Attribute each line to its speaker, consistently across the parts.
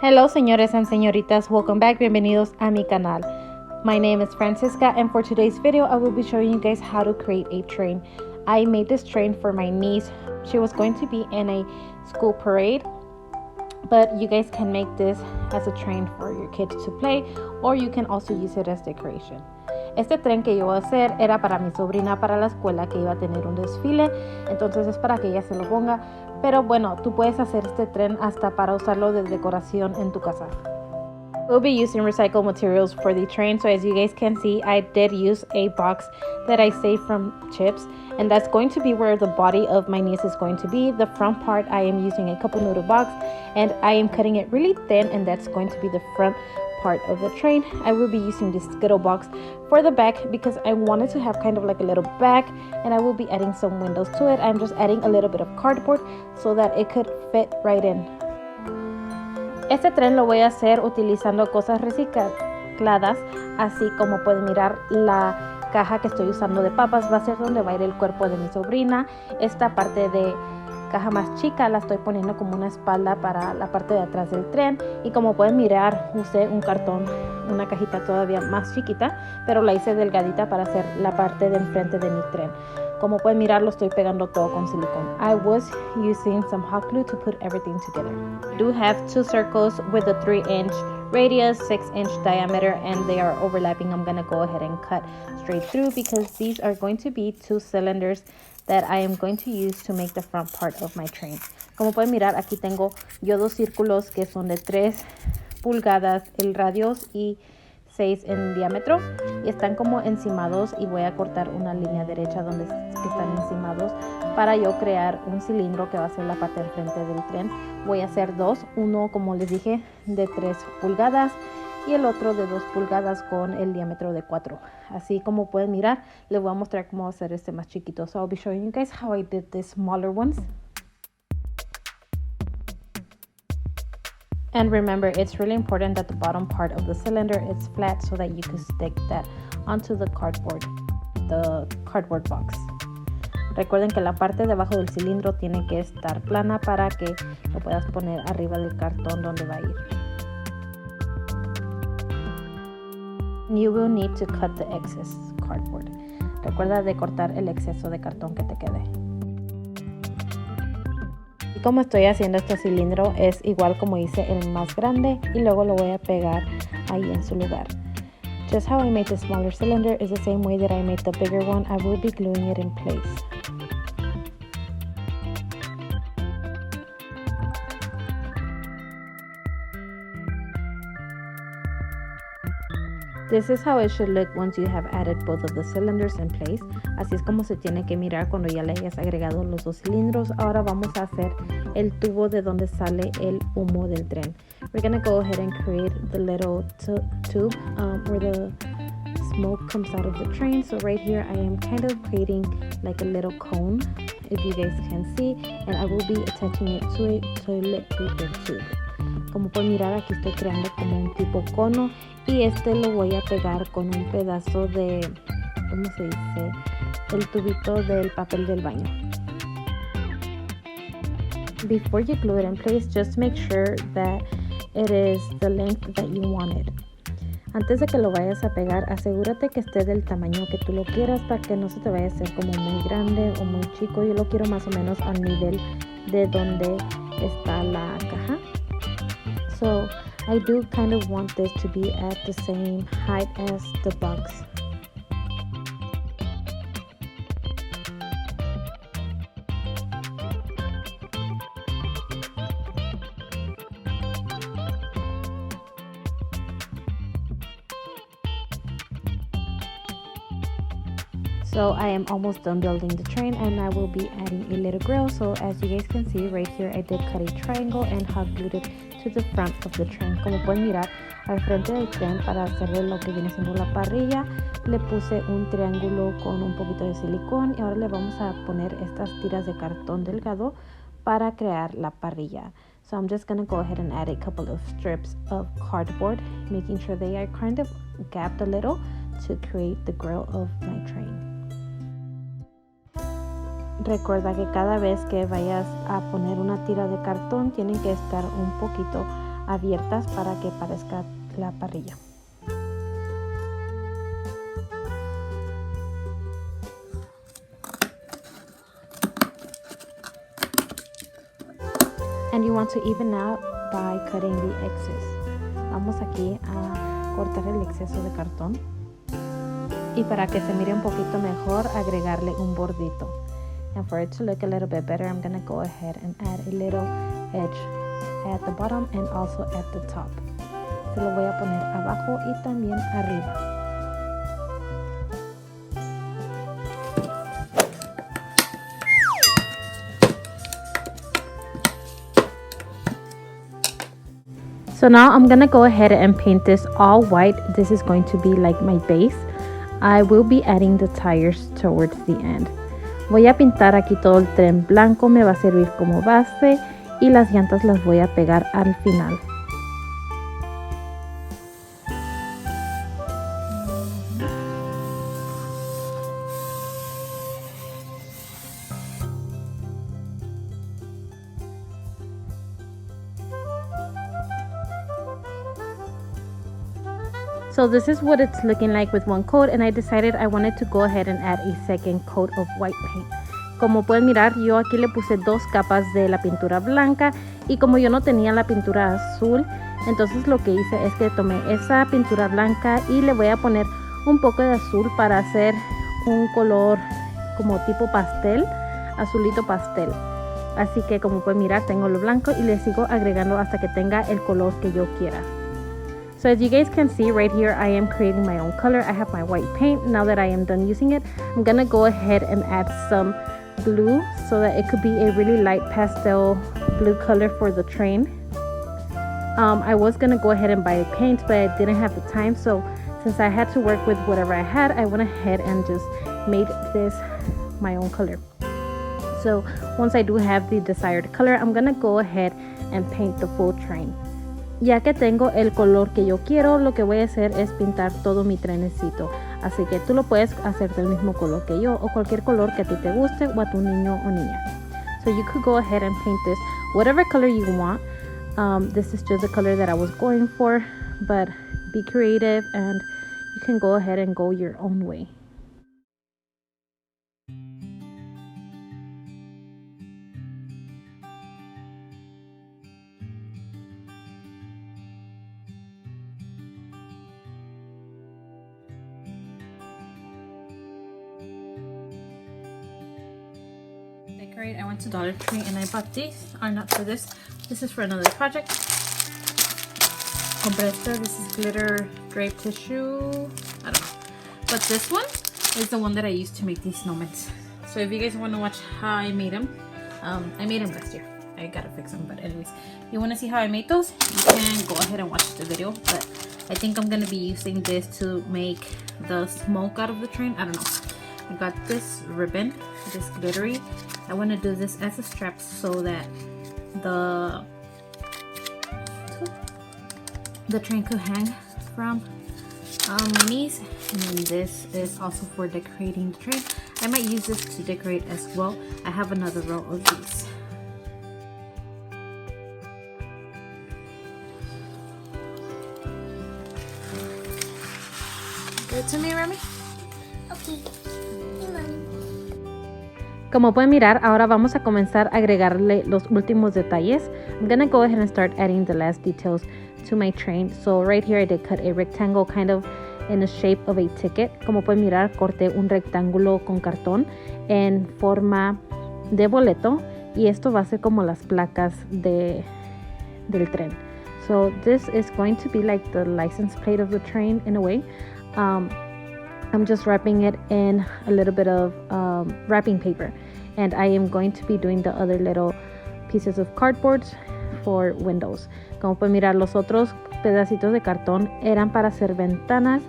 Speaker 1: Hello señores and señoritas, welcome back, bienvenidos a mi canal. My name is Francisca and for today's video I will be showing you guys how to create a train. I made this train for my niece. She was going to be in a school parade, but you guys can make this as a train for your kids to play or you can also use it as decoration. Este tren que yo voy a hacer era para mi sobrina para la escuela que iba a tener un desfile, entonces es para que ella se lo ponga, pero bueno, tú puedes hacer este tren hasta para usarlo de decoración en tu casa. We'll be using recycled materials for the train, so as you guys can see, I did use a box that I saved from chips, and that's going to be where the body of my niece is going to be. The front part, I am using a cup of noodle box, and I am cutting it really thin, and that's going to be the front part of the train. I will be using this Skittle box for the back because I wanted to have kind of like a little back, and I will be adding some windows to it. I'm just adding a little bit of cardboard so that it could fit right in. Este tren lo voy a hacer utilizando cosas recicladas, así como pueden mirar la caja que estoy usando de papas va a ser donde va a ir el cuerpo de mi sobrina. Esta parte de caja más chica la estoy poniendo como una espalda para la parte de atrás del tren, y como pueden mirar usé un cartón, una cajita todavía más chiquita, pero la hice delgadita para hacer la parte de enfrente de mi tren. Como pueden mirar, lo estoy pegando todo con silicone. I was using some hot glue to put everything together. I do have two circles with a 3-inch radius, 6-inch diameter, and they are overlapping. I'm going to go ahead and cut straight through because these are going to be 2 cylinders that I am going to use to make the front part of my train. Como pueden mirar, aquí tengo yo 2 círculos que son de 3 pulgadas el radio y 6 en diámetro, y están como encimados, y voy a cortar una línea derecha donde están encimados para yo crear un cilindro que va a ser la parte del frente del tren. Voy a hacer 2, uno como les dije de 3 pulgadas y el otro de 2 pulgadas con el diámetro de 4. Así como pueden mirar, les voy a mostrar cómo hacer este más chiquito. So I'll be showing you guys how I did the smaller ones. And remember, it's really important that the bottom part of the cylinder is flat so that you can stick that onto the cardboard box. Recuerden que la parte de abajo del cilindro tiene que estar plana para que lo puedas poner arriba del cartón donde va a ir. You will need to cut the excess cardboard. Recuerda de cortar el exceso de cartón que te quede. Y como estoy haciendo este cilindro es igual como hice el más grande, y luego lo voy a pegar ahí en su lugar. Just how I made the smaller cylinder is the same way that I made the bigger one. I will be gluing it in place. This is how it should look once you have added both of the cylinders in place. Así es como se tiene que mirar cuando ya le hayas agregado los 2 cilindros. Ahora vamos a hacer el tubo de donde sale el humo del tren. We're going to go ahead and create the little tube where the smoke comes out of the train. So right here I am kind of creating like a little cone, if you guys can see, and I will be attaching it to a toilet paper tube. Como pueden mirar, aquí estoy creando como un tipo cono, y este lo voy a pegar con un pedazo de, ¿cómo se dice? El tubito del papel del baño. Before you glue it in place, just make sure that it is the length that you want it. Antes de que lo vayas a pegar, asegúrate que esté del tamaño que tú lo quieras para que no se te vaya a hacer como muy grande o muy chico. Yo lo quiero más o menos al nivel de donde está la caja. So I do kind of want this to be at the same height as the box. So I am almost done building the train, and I will be adding a little grill. So as you guys can see right here, I did cut a triangle and hot glued it to the front of the train. Como pueden mirar, al frente del tren, para hacerle lo que viene siendo la parrilla, le puse un triángulo con un poquito de silicón, y ahora le vamos a poner estas tiras de cartón delgado para crear la parrilla. So I'm just going to go ahead and add a couple of strips of cardboard, making sure they are kind of gapped a little to create the grill of my train. Recuerda que cada vez que vayas a poner una tira de cartón tienen que estar un poquito abiertas para que parezca la parrilla. And you want to even out by cutting the excess. Vamos aquí a cortar el exceso de cartón. Y para que se mire un poquito mejor, agregarle un bordito. And for it to look a little bit better, I'm gonna go ahead and add a little edge at the bottom and also at the top. Se lo voy a poner abajo y también arriba. So now I'm gonna go ahead and paint this all white. This is going to be like my base. I will be adding the tires towards the end. Voy a pintar aquí todo el tren blanco, me va a servir como base y las llantas las voy a pegar al final. So this is what it's looking like with one coat, and I decided I wanted to go ahead and add a second coat of white paint. Como pueden mirar, yo aquí le puse 2 capas de la pintura blanca, y como yo no tenía la pintura azul, entonces lo que hice es que tomé esa pintura blanca y le voy a poner un poco de azul para hacer un color como tipo pastel, azulito pastel. Así que como pueden mirar, tengo lo blanco y le sigo agregando hasta que tenga el color que yo quiera. So as you guys can see right here, I am creating my own color. I have my white paint. Now that I am done using it, I'm gonna go ahead and add some blue so that it could be a really light pastel blue color for the train. I was gonna go ahead and buy paint, but I didn't have the time. So since I had to work with whatever I had, I went ahead and just made this my own color. So once I do have the desired color, I'm gonna go ahead and paint the full train. Ya que tengo el color que yo quiero, lo que voy a hacer es pintar todo mi trenecito. Así que tú lo puedes hacer del mismo color que yo o cualquier color que a ti te guste o a tu niño o niña. So you could go ahead and paint this whatever color you want. This is just the color that I was going for, but be creative and you can go ahead and go your own way. Decorate. I went to Dollar Tree and I bought these. Are not for this. This is for another project. Compré esta. This is glitter drape tissue. I don't know. But this one is the one that I used to make these snowmen. So if you guys want to watch how I made them, I made them last year. I gotta fix them. But anyways, if you want to see how I made those, you can go ahead and watch the video. But I think I'm gonna be using this to make the smoke out of the train. I don't know. I got this ribbon, this glittery. I want to do this as a strap so that the train could hang from my knees. And then this is also for decorating the train. I might use this to decorate as well. I have another row of these. Give it to me, Remy.
Speaker 2: Okay.
Speaker 1: Como pueden mirar, ahora vamos a comenzar a agregarle los últimos detalles. I'm gonna go ahead and start adding the last details to my train. So right here I did cut a rectangle kind of in the shape of a ticket. Como pueden mirar, corté un rectángulo con cartón en forma de boleto y esto va a ser como las placas del tren. So this is going to be like the license plate of the train in a way. I'm just wrapping it in a little bit of wrapping paper, and I am going to be doing the other little pieces of cardboard for windows. Como pueden mirar, los otros pedacitos de cartón eran para hacer ventanas,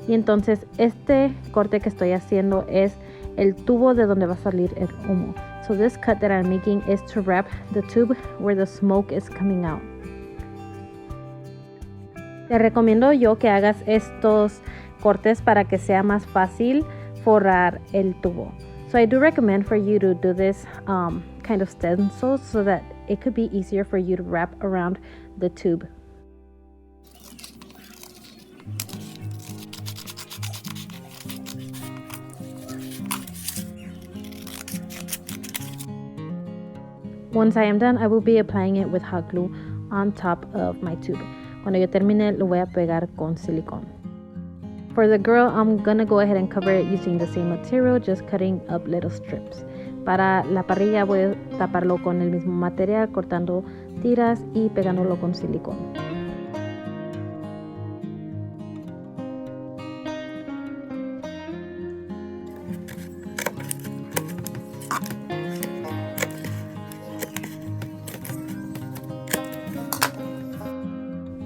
Speaker 1: y entonces este corte que estoy haciendo es el tubo de donde va a salir el humo. So this cut that I'm making is to wrap the tube where the smoke is coming out. Te recomiendo yo que hagas estos cortes para que sea más fácil forrar el tubo. So I do recommend for you to do this kind of stencil so that it could be easier for you to wrap around the tube Once I am done, I will be applying it with hot glue on top of my tube. Cuando yo termine, lo voy a pegar con silicone. For the grill, I'm gonna go ahead and cover it using the same material, just cutting up little strips. Para la parrilla voy a taparlo con el mismo material, cortando tiras y pegándolo con silicone.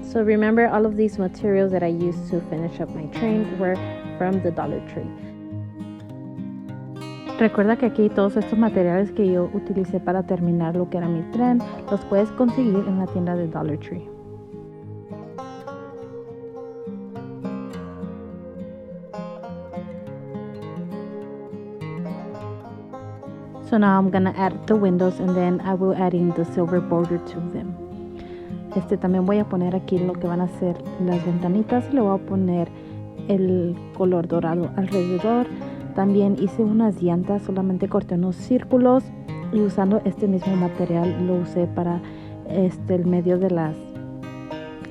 Speaker 1: So remember, all of these materials that I used to finish up my train were from the Dollar Tree. Recuerda que aquí todos estos materiales que yo utilicé para terminar lo que era mi tren, los puedes conseguir en la tienda de Dollar Tree. So now I'm gonna add the windows and then I will adding the silver border to them. También voy a poner aquí lo que van a ser las ventanitas y le voy a poner el color dorado alrededor. También hice unas llantas, solamente corté unos círculos y usando este mismo material lo usé para el medio de las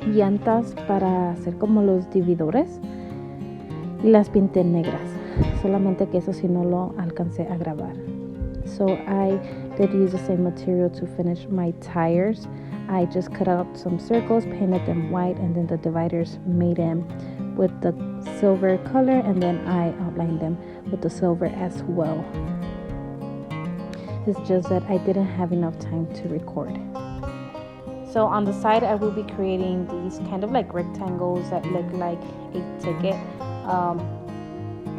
Speaker 1: llantas para hacer como los dividores y las pinté negras, solamente que eso sí no lo alcancé a grabar. So I did use the same material to finish my tires. I just cut out some circles, painted them white, and then the dividers made them with the silver color, and then I outlined them with the silver as well. It's just that I didn't have enough time to record. So on the side, I will be creating these kind of like rectangles that look like a ticket.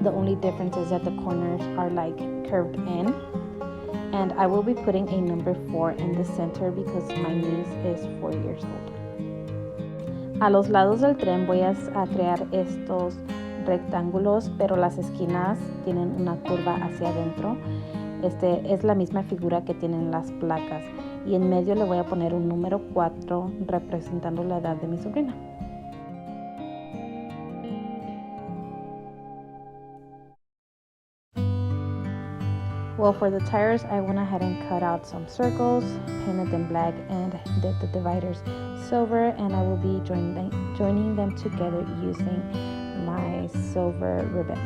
Speaker 1: The only difference is that the corners are like curved in. And I will be putting a number 4 in the center because my niece is 4 years old. A los lados del tren voy a crear estos rectángulos, pero las esquinas tienen una curva hacia adentro. Es la misma figura que tienen las placas. Y en medio le voy a poner un número 4 representando la edad de mi sobrina. Well, for the tires, I went ahead and cut out some circles, painted them black, and did the dividers silver, and I will be joining them together using my silver ribbon.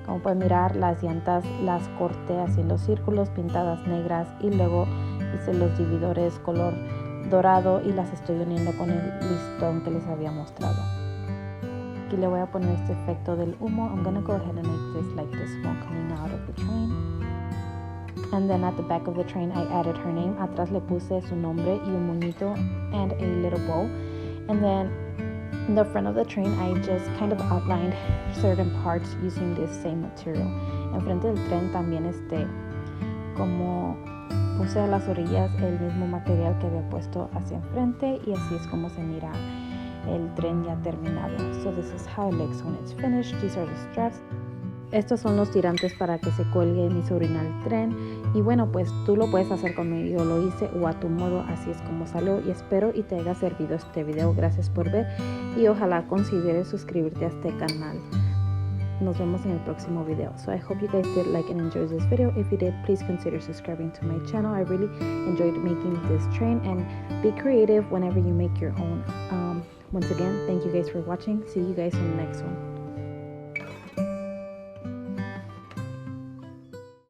Speaker 1: Como pueden mirar, las llantas las corté haciendo círculos pintadas negras y luego hice los dividores color dorado y las estoy uniendo con el listón que les había mostrado. Aquí le voy a poner este efecto del humo. I'm gonna go ahead and make this like the smoke coming out of the train. And then at the back of the train, I added her name. Atrás le puse su nombre y un moñito and a little bow. And then in the front of the train, I just kind of outlined certain parts using this same material. Enfrente del tren también como puse a las orillas el mismo material que había puesto hacia enfrente y así es como se mira el tren ya terminado. So this is how it looks when it's finished. These are the straps. Estos son los tirantes para que se cuelgue mi sobrina al tren. Y bueno, pues tú lo puedes hacer como yo lo hice o a tu modo, así es como salió. Y espero y te haya servido este video. Gracias por ver y ojalá consideres suscribirte a este canal. Nos vemos en el próximo video. So I hope you guys did like and enjoy this video. If you did, please consider subscribing to my channel. I really enjoyed making this train, and be creative whenever you make your own. Once again, thank you guys for watching. See you guys in the next one.